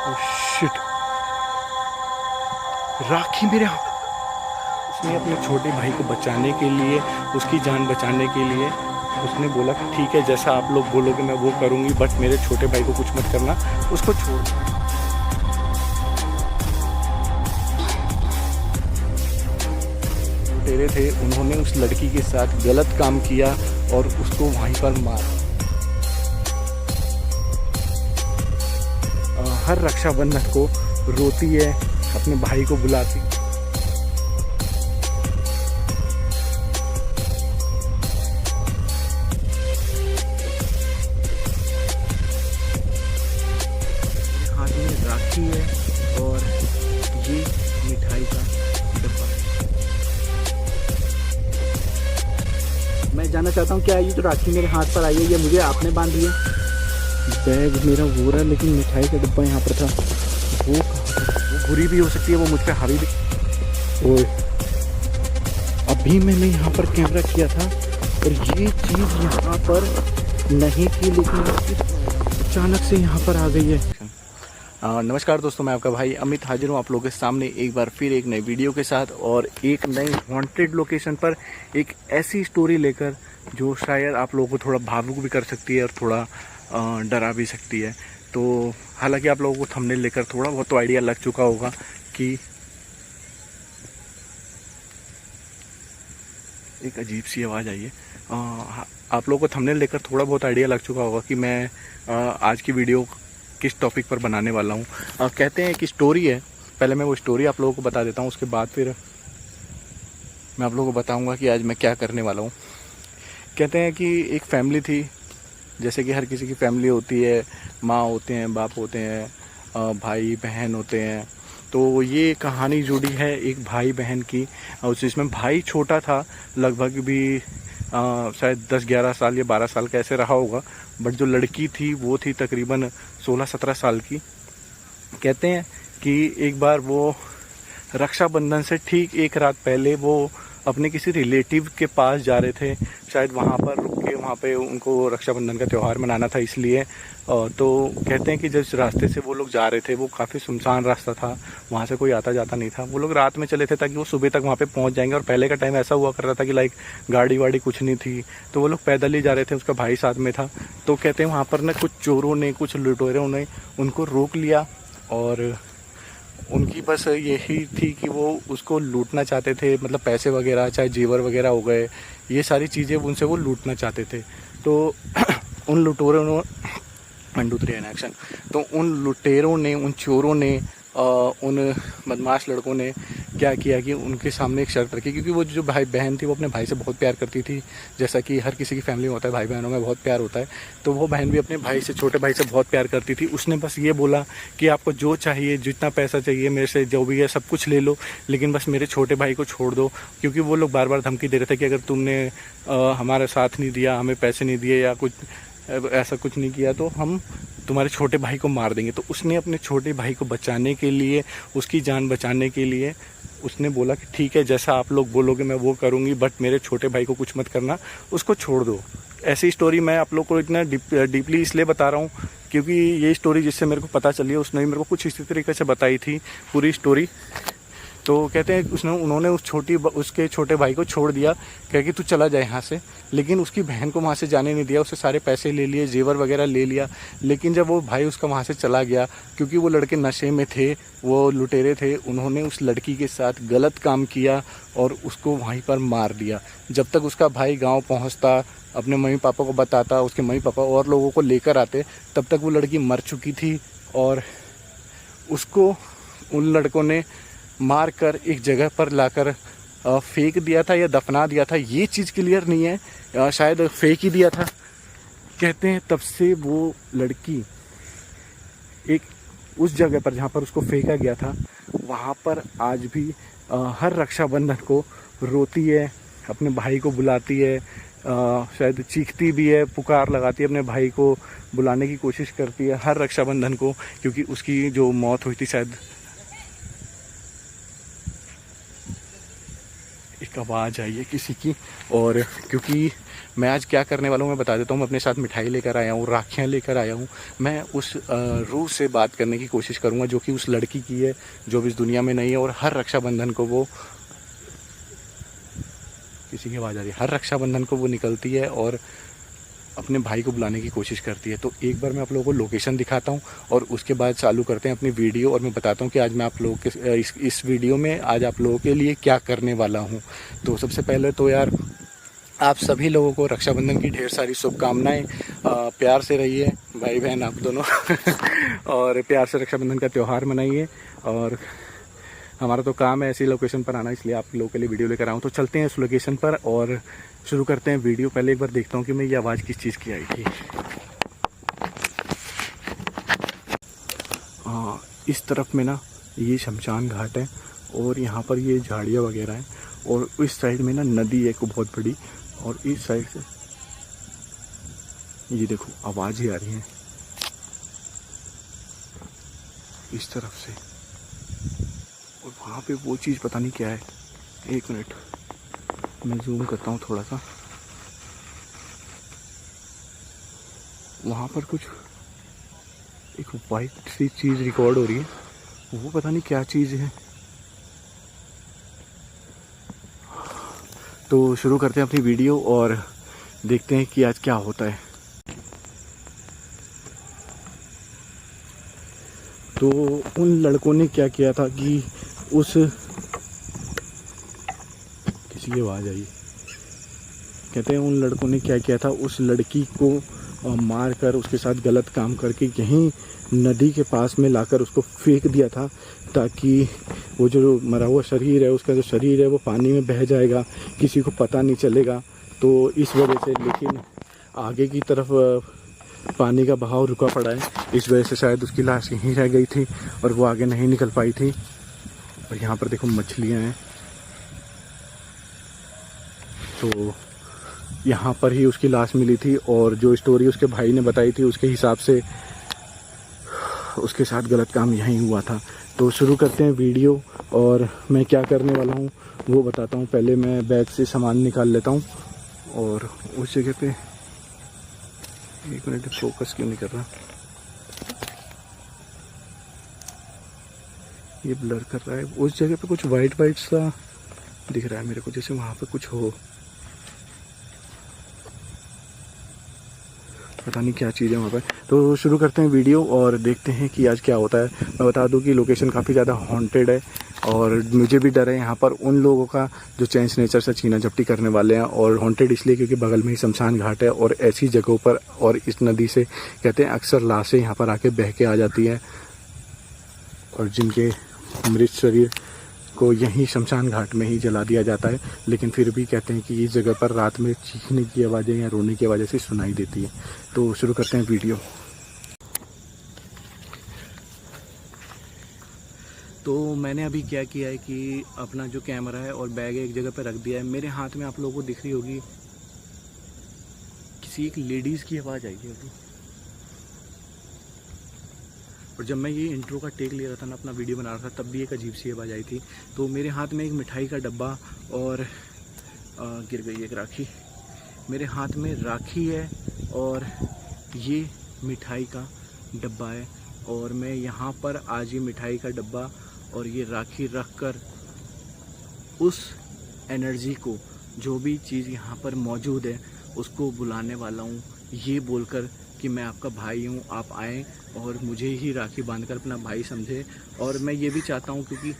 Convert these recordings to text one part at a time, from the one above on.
Oh shit, राखी मेरे हाथ। उसने अपने छोटे भाई को बचाने के लिए, उसकी जान बचाने के लिए उसने बोला कि ठीक है जैसा आप लोग बोलोगे मैं वो करूँगी, बट मेरे छोटे भाई को कुछ मत करना, उसको छोड़। लुटेरे थे, उन्होंने उस लड़की के साथ गलत काम किया और उसको वहीं पर मारा। हर रक्षाबंधन को रोती है, अपने भाई को बुलाती। हाथ में राखी है और ये मिठाई का डब्बा। मैं जानना चाहता हूँ क्या ये जो राखी मेरे हाथ पर आई है ये मुझे आपने बांधी है? बैग मेरा वो रहा, लेकिन मिठाई का डब्बा यहाँ पर था। वो बुरी भी हो सकती है, वो मुझ पर हावी भी। ओए, अभी मैंने यहाँ पर कैमरा किया था और ये चीज़ यहाँ पर नहीं थी, लेकिन अचानक से यहाँ पर आ गई है। नमस्कार दोस्तों, मैं आपका भाई अमित हाजिर हूँ आप लोगों के सामने एक बार फिर एक नई वीडियो के साथ और एक नई हॉन्टेड लोकेशन पर एक ऐसी स्टोरी लेकर जो शायद आप लोगों को थोड़ा भावुक भी कर सकती है और थोड़ा डरा भी सकती है। तो हालांकि आप लोगों को थंबनेल लेकर थोड़ा बहुत तो आइडिया लग चुका होगा कि एक अजीब सी आवाज़ आई है। आप लोगों को थंबनेल लेकर थोड़ा बहुत आइडिया लग चुका होगा कि मैं आज की वीडियो किस टॉपिक पर बनाने वाला हूँ। कहते हैं कि स्टोरी है, पहले मैं वो स्टोरी आप लोगों को बता देता हूँ, उसके बाद फिर मैं आप लोगों को बताऊँगा कि आज मैं क्या करने वाला हूँ। कहते हैं कि एक फैमिली थी, जैसे कि हर किसी की फैमिली होती है, माँ होते हैं, बाप होते हैं, भाई बहन होते हैं। तो ये कहानी जुड़ी है एक भाई बहन की, और जिसमें भाई छोटा था, लगभग भी शायद 10-11 साल या 12 साल का ऐसे रहा होगा, बट जो लड़की थी वो थी तकरीबन 16-17 साल की। कहते हैं कि एक बार वो रक्षाबंधन से ठीक एक रात पहले वो अपने किसी रिलेटिव के पास जा रहे थे, शायद वहाँ पर रुक के वहाँ पे उनको रक्षाबंधन का त्यौहार मनाना था इसलिए। तो कहते हैं कि जिस रास्ते से वो लोग जा रहे थे वो काफ़ी सुनसान रास्ता था, वहाँ से कोई आता जाता नहीं था। वो लोग रात में चले थे ताकि वो सुबह तक वहाँ पे पहुँच जाएंगे, और पहले का टाइम ऐसा हुआ कर रहा था कि लाइक गाड़ी वाड़ी कुछ नहीं थी, तो वो लोग पैदल ही जा रहे थे, उसका भाई साथ में था। तो कहते हैं वहाँ पर ना कुछ चोरों ने, कुछ लुटेरों ने उनको रोक लिया और उनकी बस यही थी कि वो उसको लूटना चाहते थे, मतलब पैसे वगैरह चाहे जेवर वगैरह हो गए, ये सारी चीज़ें उनसे वो लूटना चाहते थे। तो उन लुटेरों ने 1 2 3 एक्शन, तो उन लुटेरों ने, उन चोरों ने, उन बदमाश लड़कों ने क्या किया कि उनके सामने एक शर्त रखी, क्योंकि वो जो भाई बहन थी वो अपने भाई से बहुत प्यार करती थी, जैसा कि हर किसी की फैमिली में होता है, भाई बहनों में बहुत प्यार होता है। तो वो बहन भी अपने भाई से, छोटे भाई से बहुत प्यार करती थी। उसने बस ये बोला कि आपको जो चाहिए, जितना पैसा चाहिए मेरे से, जो भी है सब कुछ ले लो, लेकिन बस मेरे छोटे भाई को छोड़ दो। क्योंकि वो लोग बार बार धमकी दे रहे थे कि अगर तुमने हमारा साथ नहीं दिया, हमें पैसे नहीं दिए या कुछ ऐसा कुछ नहीं किया, तो हम तुम्हारे छोटे भाई को मार देंगे। तो उसने अपने छोटे भाई को बचाने के लिए, उसकी जान बचाने के लिए उसने बोला कि ठीक है जैसा आप लोग बोलोगे मैं वो करूँगी, बट मेरे छोटे भाई को कुछ मत करना, उसको छोड़ दो। ऐसी स्टोरी मैं आप लोग को इतना डीपली इसलिए बता रहा हूँ क्योंकि ये स्टोरी जिससे मेरे को पता चली है उसने मेरे को कुछ इसी तरीके से बताई थी पूरी स्टोरी। तो कहते हैं उन्होंने उसके छोटे भाई को छोड़ दिया, कह कि तू चला जाए यहाँ से, लेकिन उसकी बहन को वहाँ से जाने नहीं दिया। उससे सारे पैसे ले लिए, जेवर वगैरह ले लिया। लेकिन जब वो भाई उसका वहाँ से चला गया, क्योंकि वो लड़के नशे में थे, वो लुटेरे थे, उन्होंने उस लड़की के साथ गलत काम किया और उसको वहीं पर मार दिया। जब तक उसका भाई गाँव पहुँचता, अपने मम्मी पापा को बताता, उसके मम्मी पापा और लोगों को लेकर आते, तब तक वो लड़की मर चुकी थी और उसको उन लड़कों ने मार कर एक जगह पर लाकर फेंक दिया था या दफना दिया था, ये चीज़ क्लियर नहीं है, शायद फेंक ही दिया था। कहते हैं तब से वो लड़की एक उस जगह पर जहाँ पर उसको फेंका गया था वहाँ पर आज भी हर रक्षाबंधन को रोती है, अपने भाई को बुलाती है, शायद चीखती भी है, पुकार लगाती है, अपने भाई को बुलाने की कोशिश करती है हर रक्षाबंधन को, क्योंकि उसकी जो मौत हुई थी शायद एक आवाज़ आई है किसी की। और क्योंकि मैं आज क्या करने वाला हूँ मैं बता देता हूँ। मैं अपने साथ मिठाई लेकर आया हूँ, राखियाँ लेकर आया हूँ। मैं उस रूह से बात करने की कोशिश करूँगा जो कि उस लड़की की है जो भी इस दुनिया में नहीं है। और हर रक्षाबंधन को वो, किसी की आवाज़ आ रही है, हर रक्षाबंधन को वो निकलती है और अपने भाई को बुलाने की कोशिश करती है। तो एक बार मैं आप लोगों को लोकेशन दिखाता हूँ और उसके बाद चालू करते हैं अपनी वीडियो। और मैं बताता हूँ कि आज मैं आप लोगों के इस वीडियो में आज आप लोगों के लिए क्या करने वाला हूँ। तो सबसे पहले तो यार आप सभी लोगों को रक्षाबंधन की ढेर सारी शुभकामनाएं। प्यार से रहिए भाई बहन आप दोनों और प्यार से रक्षाबंधन का त्यौहार मनाइए। और हमारा तो काम है ऐसी लोकेशन पर आना, इसलिए आप लोगों के लिए वीडियो लेकर आऊँ। तो चलते हैं इस लोकेशन पर और शुरू करते हैं वीडियो। पहले एक बार देखता हूँ कि मैं ये आवाज़ किस चीज़ की आई थी। हाँ, इस तरफ में ना ये शमशान घाट है और यहाँ पर ये झाड़ियाँ वगैरह हैं। और इस साइड में ना नदी है एक बहुत बड़ी। और इस साइड से ये देखो आवाज़ ही आ रही है इस तरफ से। और वहाँ पे वो चीज़ पता नहीं क्या है। एक मिनट मैं जूम करता हूँ थोड़ा सा। वहाँ पर कुछ एक वाइट सी चीज़ रिकॉर्ड हो रही है, वो पता नहीं क्या चीज़ है। तो शुरू करते हैं अपनी वीडियो और देखते हैं कि आज क्या होता है। तो उन लड़कों ने क्या किया था कि उस, किसी की आवाज़ आई, कहते हैं उन लड़कों ने क्या किया था, उस लड़की को मार कर उसके साथ गलत काम करके यहीं नदी के पास में लाकर उसको फेंक दिया था, ताकि वो जो मरा हुआ शरीर है, उसका जो शरीर है वो पानी में बह जाएगा, किसी को पता नहीं चलेगा। तो इस वजह से, लेकिन आगे की तरफ पानी का बहाव रुका पड़ा है, इस वजह से शायद उसकी लाश यहीं रह गई थी और वो आगे नहीं निकल पाई थी। और यहाँ पर देखो मछलियाँ हैं। तो यहाँ पर ही उसकी लाश मिली थी और जो स्टोरी उसके भाई ने बताई थी उसके हिसाब से उसके साथ गलत काम यहीं हुआ था। तो शुरू करते हैं वीडियो और मैं क्या करने वाला हूँ वो बताता हूँ। पहले मैं बैग से सामान निकाल लेता हूँ और उस जगह पे, एक मिनट फोकस क्यों नहीं कर रहा, ये ब्लर कर रहा है। उस जगह पे कुछ वाइट वाइट सा दिख रहा है मेरे को, जैसे वहाँ पे कुछ हो, पता नहीं क्या चीज़ है वहाँ पर। तो शुरू करते हैं वीडियो और देखते हैं कि आज क्या होता है। मैं बता दूं कि लोकेशन काफ़ी ज़्यादा हॉन्टेड है और मुझे भी डर है यहाँ पर उन लोगों का जो चेंज नेचर से छीना झपटी करने वाले हैं। और हॉन्टेड इसलिए क्योंकि बगल में ही शमशान घाट है और ऐसी जगहों पर और इस नदी से कहते हैं अक्सर लाशें यहाँ पर आके बह के आ जाती हैं और जिनके मृत शरीर को यहीं शमशान घाट में ही जला दिया जाता है। लेकिन फिर भी कहते हैं कि इस जगह पर रात में चीखने की आवाज़ें या रोने की आवाज़ें से सुनाई देती है। तो शुरू करते हैं वीडियो। तो मैंने अभी क्या किया है कि अपना जो कैमरा है और बैग एक जगह पर रख दिया है। मेरे हाथ में आप लोगों को दिख रही होगी किसी एक लेडीज़ की आवाज़ आई थी अभी। और जब मैं ये इंट्रो का टेक ले रहा था ना, अपना वीडियो बना रहा था, तब भी एक अजीब सी आवाज़ आई थी। तो मेरे हाथ में एक मिठाई का डब्बा और गिर गई एक राखी। मेरे हाथ में राखी है और ये मिठाई का डब्बा है और मैं यहाँ पर आज ये मिठाई का डब्बा और ये राखी रख कर उस एनर्जी को, जो भी चीज़ यहाँ पर मौजूद है, उसको बुलाने वाला हूँ, ये बोलकर कि मैं आपका भाई हूँ, आप आएँ और मुझे ही राखी बांधकर अपना भाई समझे। और मैं ये भी चाहता हूँ क्योंकि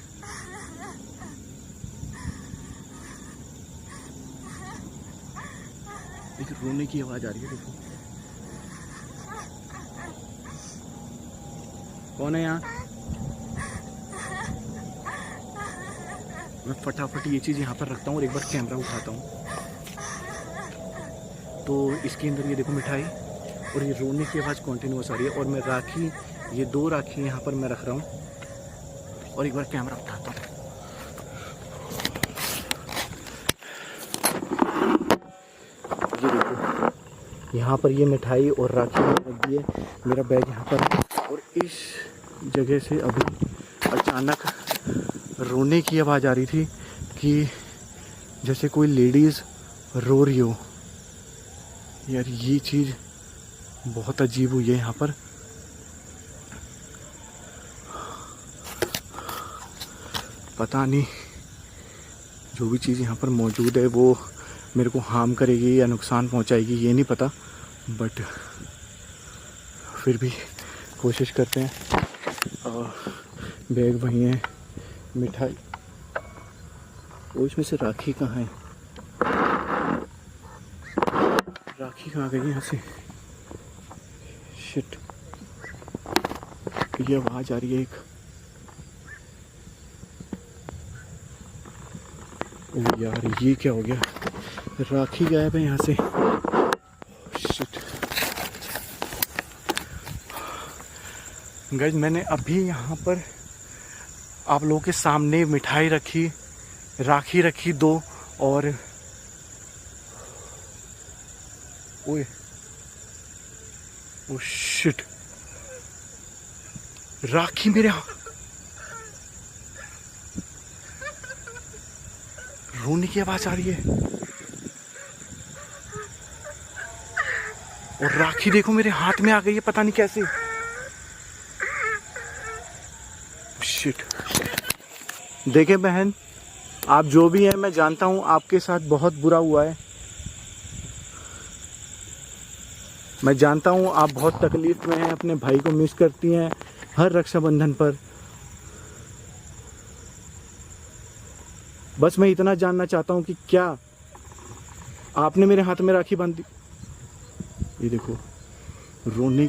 एक रोने की आवाज़ आ रही है, देखो कौन है यहाँ। मैं फटाफट ये चीज़ यहाँ पर रखता हूँ और एक बार कैमरा उठाता हूँ। तो इसके अंदर ये देखो मिठाई और ये रोने की आवाज़ कॉन्टिन्यूस आ रही है। और मैं राखी, ये 2 राखी यहाँ पर मैं रख रहा हूँ और एक बार कैमरा उठाता हूँ। ये देखो यहाँ पर ये मिठाई और राखी रख दी है। मेरा बैग यहाँ पर और इस जगह से अभी अचानक रोने की आवाज़ आ रही थी कि जैसे कोई लेडीज़ रो रही हो। यार ये चीज़ बहुत अजीब हुई है यहाँ पर। पता नहीं जो भी चीज़ यहाँ पर मौजूद है वो मेरे को हार्म करेगी या नुकसान पहुँचाएगी, ये नहीं पता, बट फिर भी कोशिश करते हैं। बैग वहीं है, मिठाई, वो इसमें से राखी कहाँ है? राखी कहाँ गई यहाँ से? शिट, ये आवाज आ रही है एक। ओ यार ये क्या हो गया? राखी गायब है यहाँ से। शिट गाइस, मैंने अभी यहाँ पर आप लोगों के सामने मिठाई रखी, राखी रखी 2, और ओए ओ शिट, राखी मेरे रोने की आवाज आ रही है, और राखी देखो मेरे हाथ में आ गई है, पता नहीं कैसे। शिट, देखें बहन, आप जो भी हैं, मैं जानता हूं आपके साथ बहुत बुरा हुआ है। मैं जानता हूं आप बहुत तकलीफ में हैं, अपने भाई को मिस करती हैं हर रक्षाबंधन पर। बस मैं इतना जानना चाहता हूं कि क्या आपने मेरे हाथ में राखी बांध दी? ये देखो रोने।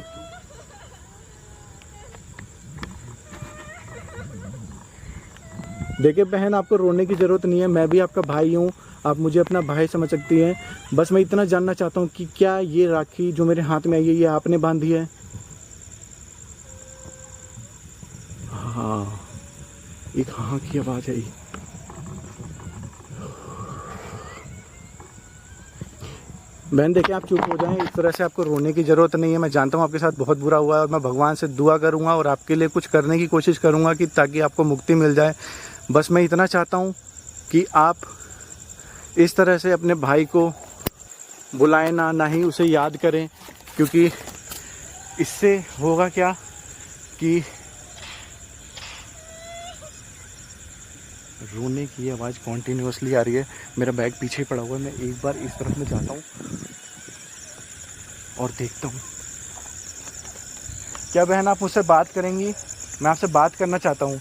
देखिए बहन, आपको रोने की ज़रूरत नहीं है, मैं भी आपका भाई हूँ, आप मुझे अपना भाई समझ सकती हैं। बस मैं इतना जानना चाहता हूँ कि क्या ये राखी जो मेरे हाथ में आई है ये आपने बांधी है? हाँ, एक हाँ की आवाज़ आई। बहन देखिए, आप चुप हो जाएं, इस तरह से आपको रोने की ज़रूरत नहीं है। मैं जानता हूँ आपके साथ बहुत बुरा हुआ है, और मैं भगवान से दुआ करूँगा और आपके लिए कुछ करने की कोशिश करूँगा कि ताकि आपको मुक्ति मिल जाए। बस मैं इतना चाहता हूँ कि आप इस तरह से अपने भाई को बुलाएं ना ही उसे याद करें, क्योंकि इससे होगा क्या कि रोने की आवाज़ कॉन्टीन्यूसली आ रही है। मेरा बैग पीछे पड़ा हुआ है, मैं एक बार इस तरफ में जाता हूँ और देखता हूँ। क्या बहन आप मुझसे बात करेंगी? मैं आपसे बात करना चाहता हूँ।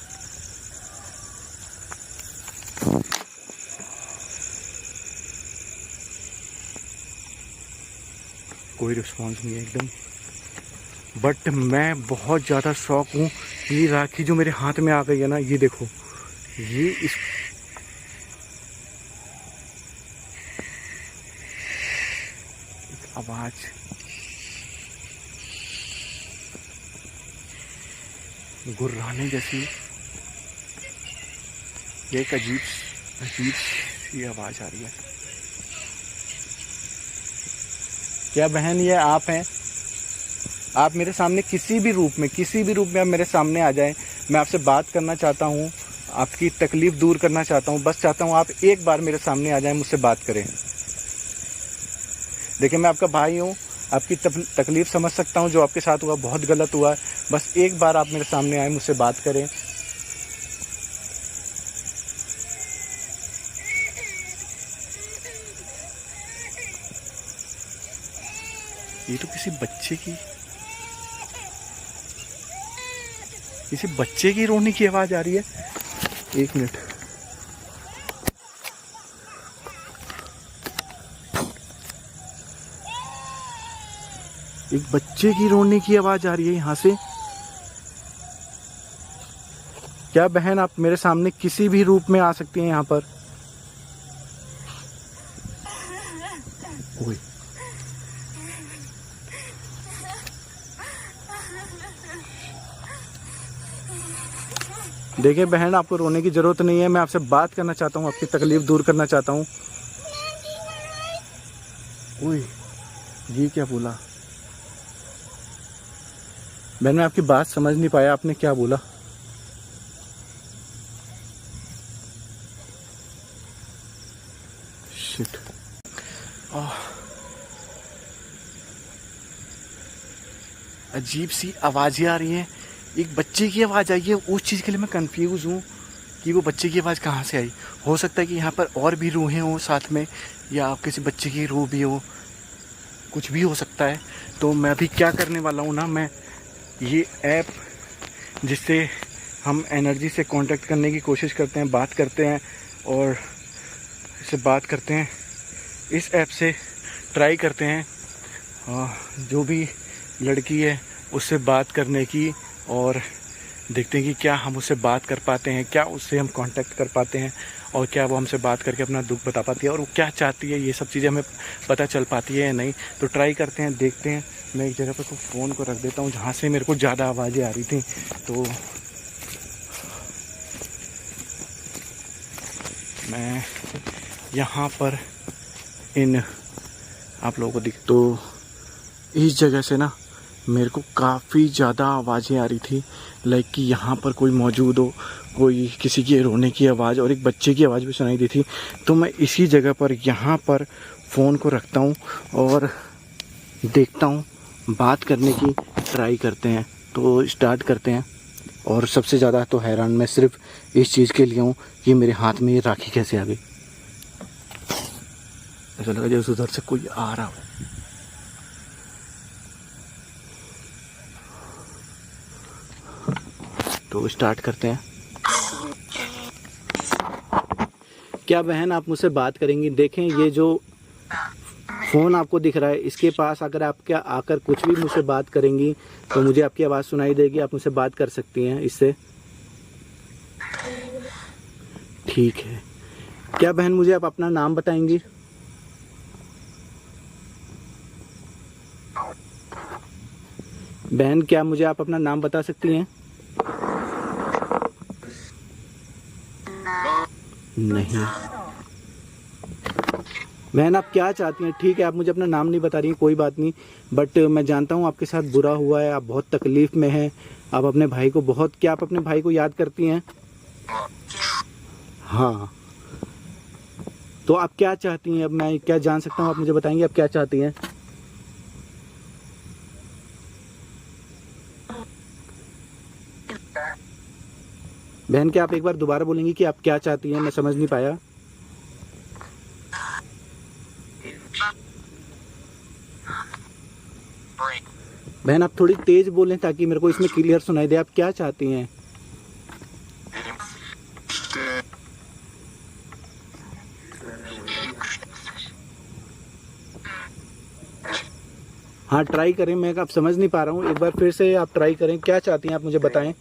कोई रिस्पॉन्स नहीं है एकदम, बट मैं बहुत ज़्यादा शॉक हूँ। ये राखी जो मेरे हाथ में आ गई है ना, ये देखो, ये इस आवाज, गुर्राने जैसी, ये एक अजीब सी आवाज आ रही है। क्या बहन ये आप हैं? आप मेरे सामने किसी भी रूप में आप मेरे सामने आ जाएं। मैं आपसे बात करना चाहता हूँ, आपकी तकलीफ दूर करना चाहता हूँ। बस चाहता हूँ आप एक बार मेरे सामने आ जाएं, मुझसे बात करें। देखिए मैं आपका भाई हूँ, आपकी तकलीफ समझ सकता हूँ, जो आपके साथ हुआ बहुत गलत हुआ है। बस एक बार आप मेरे सामने आए, मुझसे बात करें। ये तो किसी बच्चे की रोने की आवाज आ रही है। एक मिनट, एक बच्चे की रोने की आवाज आ रही है यहाँ से। क्या बहन आप मेरे सामने किसी भी रूप में आ सकती हैं यहाँ पर? ओए देखिए बहन, आपको रोने की ज़रूरत नहीं है, मैं आपसे बात करना चाहता हूँ, आपकी तकलीफ़ दूर करना चाहता हूँ। ओए ये क्या बोला? बहन मैं आपकी बात समझ नहीं पाया, आपने क्या बोला? अजीब सी आवाज़ें आ रही हैं। एक बच्चे की आवाज़ आई है, उस चीज़ के लिए मैं कंफ्यूज हूँ कि वो बच्चे की आवाज़ कहाँ से आई। हो सकता है कि यहाँ पर और भी रूहें हों साथ में, या किसी बच्चे की रूह भी हो, कुछ भी हो सकता है। तो मैं अभी क्या करने वाला हूँ ना, मैं ये ऐप जिससे हम एनर्जी से कांटेक्ट करने की कोशिश करते हैं, बात करते हैं और इससे बात करते हैं, इस ऐप से ट्राई करते हैं जो भी लड़की है उससे बात करने की, और देखते हैं कि क्या हम उससे बात कर पाते हैं, क्या उससे हम कांटेक्ट कर पाते हैं, और क्या वो हमसे बात करके अपना दुख बता पाती है, और वो क्या चाहती है, ये सब चीज़ें हमें पता चल पाती है या नहीं। तो ट्राई करते हैं, देखते हैं। मैं एक जगह पर तो फ़ोन को रख देता हूँ जहाँ से मेरे को ज़्यादा आवाज़ें आ रही थी। तो मैं यहाँ पर इन आप लोगों को दिख, तो इस जगह से ना मेरे को काफ़ी ज़्यादा आवाज़ें आ रही थी, लाइक कि यहाँ पर कोई मौजूद हो, कोई किसी की रोने की आवाज़ और एक बच्चे की आवाज़ भी सुनाई दी थी। तो मैं इसी जगह पर यहाँ पर फ़ोन को रखता हूँ और देखता हूँ, बात करने की ट्राई करते हैं। तो स्टार्ट करते हैं। और सबसे ज़्यादा तो हैरान मैं सिर्फ इस चीज़ के लिए हूँ कि मेरे हाथ में ये राखी कैसे आ गई। ऐसा लगा जैसे उधर से कोई आ रहा हो। तो स्टार्ट करते हैं। क्या बहन आप मुझसे बात करेंगी? देखें ये जो फ़ोन आपको दिख रहा है, इसके पास अगर आप क्या आकर कुछ भी मुझसे बात करेंगी तो मुझे आपकी आवाज़ सुनाई देगी, आप मुझसे बात कर सकती हैं इससे। ठीक है। क्या बहन मुझे आप अपना नाम बताएंगी? बहन क्या मुझे आप अपना नाम बता सकती हैं? नहीं। बहन आप क्या चाहती हैं? ठीक है, आप मुझे अपना नाम नहीं बता रही हैं, कोई बात नहीं, बट मैं जानता हूँ आपके साथ बुरा हुआ है, आप बहुत तकलीफ़ में हैं, आप अपने भाई को बहुत, क्या आप अपने भाई को याद करती हैं? हाँ। तो आप क्या चाहती हैं? अब मैं क्या जान सकता हूँ, आप मुझे बताएंगे आप क्या चाहती हैं? बहन क्या आप एक बार दोबारा बोलेंगी कि आप क्या चाहती हैं? मैं समझ नहीं पाया। बहन आप थोड़ी तेज बोलें ताकि मेरे को इसमें क्लियर सुनाई दे, आप क्या चाहती हैं? हाँ ट्राई करें, मैं अब समझ नहीं पा रहा हूँ, एक बार फिर से आप ट्राई करें, क्या चाहती हैं आप मुझे बताएं।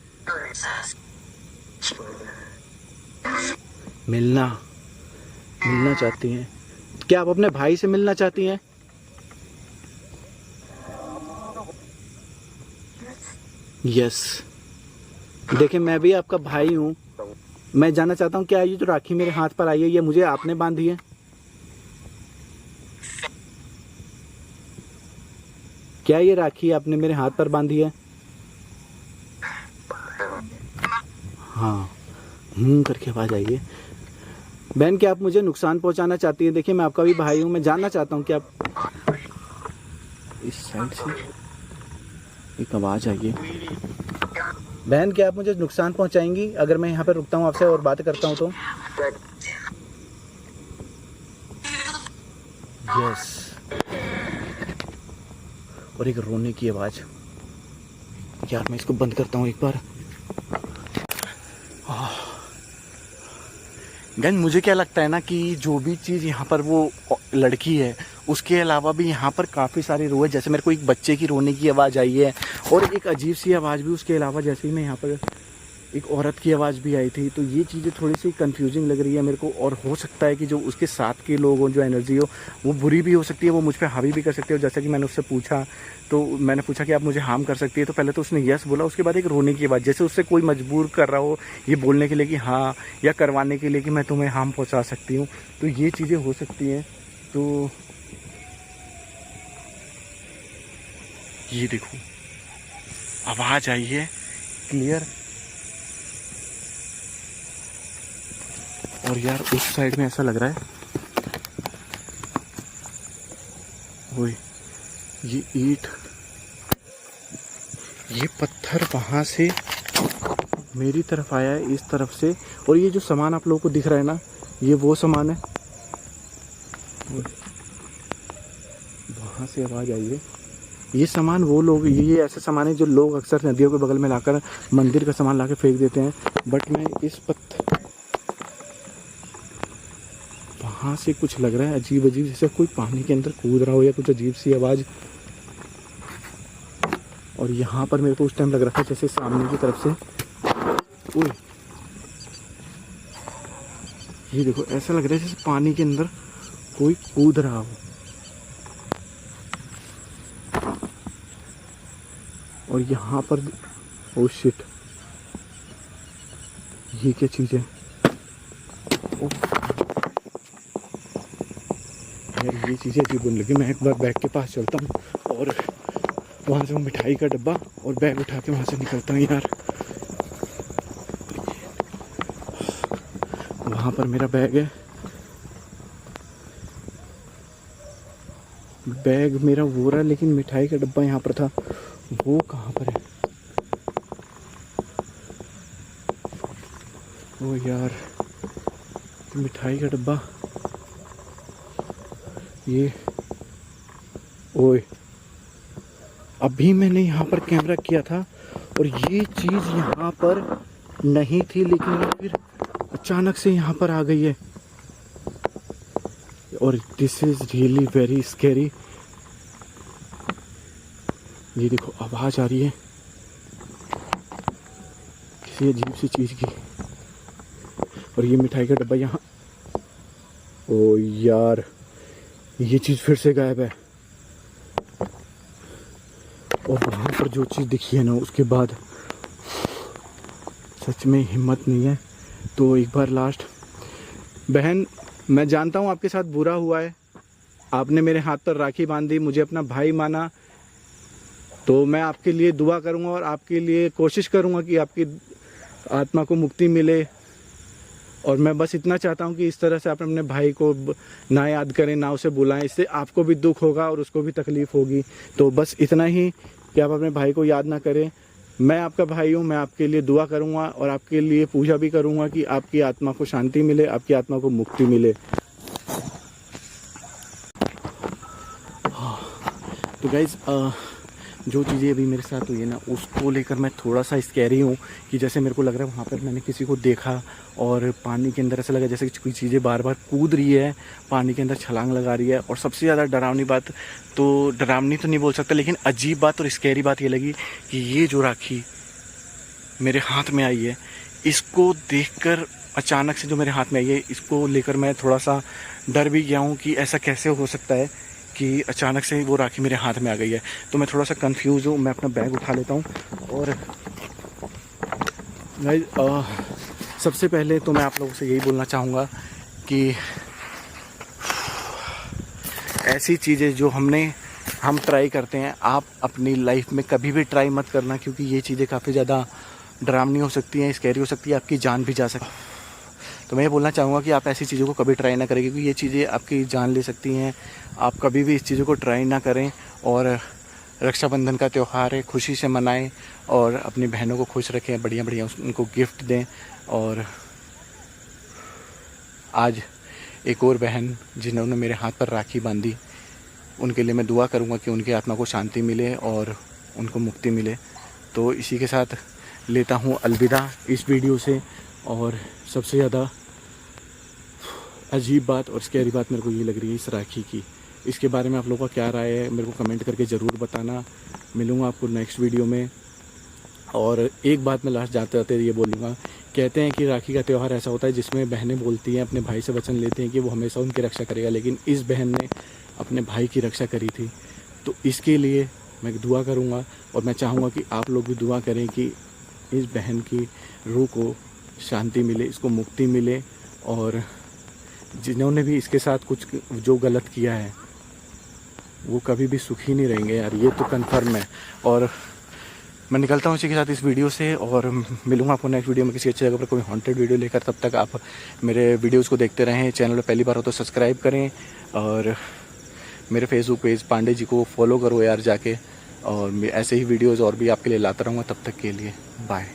मिलना चाहती हैं? क्या आप अपने भाई से मिलना चाहती हैं? यस। देखिए मैं भी आपका भाई हूँ, मैं जानना चाहता हूँ क्या ये जो राखी मेरे हाथ पर आई है ये मुझे आपने बांधी है? क्या ये राखी आपने मेरे हाथ पर बांधी है? हाँ करके आवाज़ आई है। बहन क्या आप मुझे नुकसान पहुंचाना चाहती हैं? देखिए मैं आपका भी भाई हूँ, मैं जानना चाहता हूँ कि आप, इस साइड से एक आवाज़ आई है। बहन क्या आप मुझे नुकसान पहुंचाएंगी अगर मैं यहाँ पर रुकता हूँ आपसे और बात करता हूँ तो? यस। और एक रोने की आवाज़। यार मैं इसको बंद करता हूँ एक बार। गन मुझे क्या लगता है ना कि जो भी चीज़ यहाँ पर वो लड़की है उसके अलावा भी यहाँ पर काफ़ी सारे रोए, जैसे मेरे को एक बच्चे की रोने की आवाज़ आई है और एक अजीब सी आवाज़ भी उसके अलावा, जैसे ही मैं यहाँ पर एक औरत की आवाज़ भी आई थी। तो ये चीज़ें थोड़ी सी कंफ्यूजिंग लग रही है मेरे को, और हो सकता है कि जो उसके साथ के लोग हों, जो एनर्जी हो वो बुरी भी हो सकती है, वो मुझ पर हावी भी कर सकती है। जैसा कि मैंने उससे पूछा, तो मैंने पूछा कि आप मुझे हार्म कर सकती है, तो पहले तो उसने यस बोला, उसके बाद एक रोने की आवाज़, जैसे उससे कोई मजबूर कर रहा हो ये बोलने के लिए कि हाँ, या करवाने के लिए कि मैं तुम्हें हार्म पहुँचा सकती हूँ। तो ये चीज़ें हो सकती हैं। तो ये देखो आवाज़ आई है क्लियर, और यार उस साइड में ऐसा लग रहा है वो ये ईंट, ये पत्थर वहाँ से मेरी तरफ आया है, इस तरफ से। और ये जो सामान आप लोगों को दिख रहा है ना, ये वो सामान है। वहाँ से आवाज़ आई है। ये सामान वो लोग, ये ऐसे सामान है जो लोग अक्सर नदियों के बगल में लाकर मंदिर का सामान लाके फेंक देते हैं। बट मैं इस पत्थर, वहाँ से कुछ लग रहा है अजीब अजीब, जैसे कोई पानी के अंदर कूद रहा हो या कुछ अजीब सी आवाज़। और यहाँ पर मेरे को उस टाइम लग रहा था जैसे सामने की तरफ से, ओए ये देखो, ऐसा लग रहा है जैसे पानी के अंदर कोई कूद रहा हो। और यहाँ पर ओ शिट, ये क्या चीज़ है? यार ये चीज़ें अजीब होने लगी। मैं एक बार बैग के पास चलता हूँ और वहाँ से वो मिठाई का डब्बा और बैग उठा के वहाँ से निकलता हूँ। यार वहाँ पर मेरा बैग है, बैग मेरा वो रहा, लेकिन मिठाई का डब्बा यहाँ पर था, वो कहाँ पर है? ओ यार, मिठाई का डब्बा, ये ओए, अभी मैंने यहाँ पर कैमरा किया था और ये चीज़ यहाँ पर नहीं थी, लेकिन ये फिर अचानक से यहाँ पर आ गई है। और this is really very scary. ये देखो आवाज़ आ रही है किसी अजीब सी चीज़ की। और ये मिठाई का डब्बा यहाँ, ओ यार ये चीज़ फिर से गायब है। और वहाँ पर जो चीज़ दिखी है ना, उसके बाद सच में हिम्मत नहीं है। तो एक बार लास्ट, बहन मैं जानता हूँ आपके साथ बुरा हुआ है, आपने मेरे हाथ पर राखी बांधी, मुझे अपना भाई माना, तो मैं आपके लिए दुआ करूँगा और आपके लिए कोशिश करूँगा कि आपकी आत्मा को मुक्ति मिले। और मैं बस इतना चाहता हूँ कि इस तरह से आप अपने भाई को ना याद करें, ना उसे बुलाएं, इससे आपको भी दुख होगा और उसको भी तकलीफ़ होगी। तो बस इतना ही कि आप अपने भाई को याद ना करें। मैं आपका भाई हूँ, मैं आपके लिए दुआ करूँगा और आपके लिए पूजा भी करूँगा कि आपकी आत्मा को शांति मिले, आपकी आत्मा को मुक्ति मिले। तो गाइज़, जो चीज़ें अभी मेरे साथ हुई है ना, उसको लेकर मैं थोड़ा सा स्कैरी हूँ कि जैसे मेरे को लग रहा है वहाँ पर मैंने किसी को देखा और पानी के अंदर ऐसा लगा जैसे कोई चीज़ें बार बार कूद रही है, पानी के अंदर छलांग लगा रही है। और सबसे ज़्यादा डरावनी बात, तो डरावनी तो नहीं बोल सकता, लेकिन अजीब बात और स्कैरी बात ये लगी कि ये जो राखी मेरे हाथ में आई है, इसको देखकर अचानक से जो मेरे हाथ में आई है, इसको लेकर मैं थोड़ा सा डर भी गया हूँ कि ऐसा कैसे हो सकता है कि अचानक से वो राखी मेरे हाथ में आ गई है। तो मैं थोड़ा सा कंफ्यूज हूँ। मैं अपना बैग उठा लेता हूँ और सबसे पहले तो मैं आप लोगों से यही बोलना चाहूँगा कि ऐसी चीज़ें जो हम ट्राई करते हैं, आप अपनी लाइफ में कभी भी ट्राई मत करना, क्योंकि ये चीज़ें काफ़ी ज़्यादा डरावनी हो सकती हैं, स्कैरी हो सकती है, आपकी जान भी जा सकती है। तो मैं ये बोलना चाहूँगा कि आप ऐसी चीज़ों को कभी ट्राई ना करें, क्योंकि ये चीज़ें आपकी जान ले सकती हैं। आप कभी भी इस चीज़ों को ट्राई ना करें। और रक्षाबंधन का त्यौहार है, खुशी से मनाएं और अपनी बहनों को खुश रखें, बढ़िया बढ़िया उनको गिफ्ट दें। और आज एक और बहन जिन्होंने मेरे हाथ पर राखी बांधी, उनके लिए मैं दुआ करूँगा कि उनकी आत्मा को शांति मिले और उनको मुक्ति मिले। तो इसी के साथ लेता हूँ अलविदा इस वीडियो से। और सबसे ज़्यादा अजीब बात और स्कैरी बात मेरे को ये लग रही है इस राखी की। इसके बारे में आप लोगों का क्या राय है, मेरे को कमेंट करके ज़रूर बताना। मिलूँगा आपको नेक्स्ट वीडियो में। और एक बात मैं लास्ट जाते जाते ये बोलूँगा, कहते हैं कि राखी का त्यौहार ऐसा होता है जिसमें बहनें बोलती हैं, अपने भाई से वचन लेते हैं कि वो हमेशा उनकी रक्षा करेगा, लेकिन इस बहन ने अपने भाई की रक्षा करी थी। तो इसके लिए मैं दुआ करूँगा और मैं चाहूँगा कि आप लोग भी दुआ करें कि इस बहन की रूह को शांति मिले, इसको मुक्ति मिले। और जिन्होंने भी इसके साथ कुछ जो गलत किया है वो कभी भी सुखी नहीं रहेंगे यार, ये तो कन्फर्म है। और मैं निकलता हूँ इसी के साथ इस वीडियो से और मिलूँगा आपको नेक्स्ट वीडियो में किसी अच्छी जगह पर कोई हॉन्टेड वीडियो लेकर। तब तक आप मेरे वीडियोज़ को देखते रहें। चैनल पर पहली बार हो तो सब्सक्राइब करें और मेरे फेसबुक पेज पांडे जी को फॉलो करो यार जाके। और मैं ऐसे ही वीडियोज़ और भी आपके लिए लाता रहूँगा। तब तक के लिए बाय।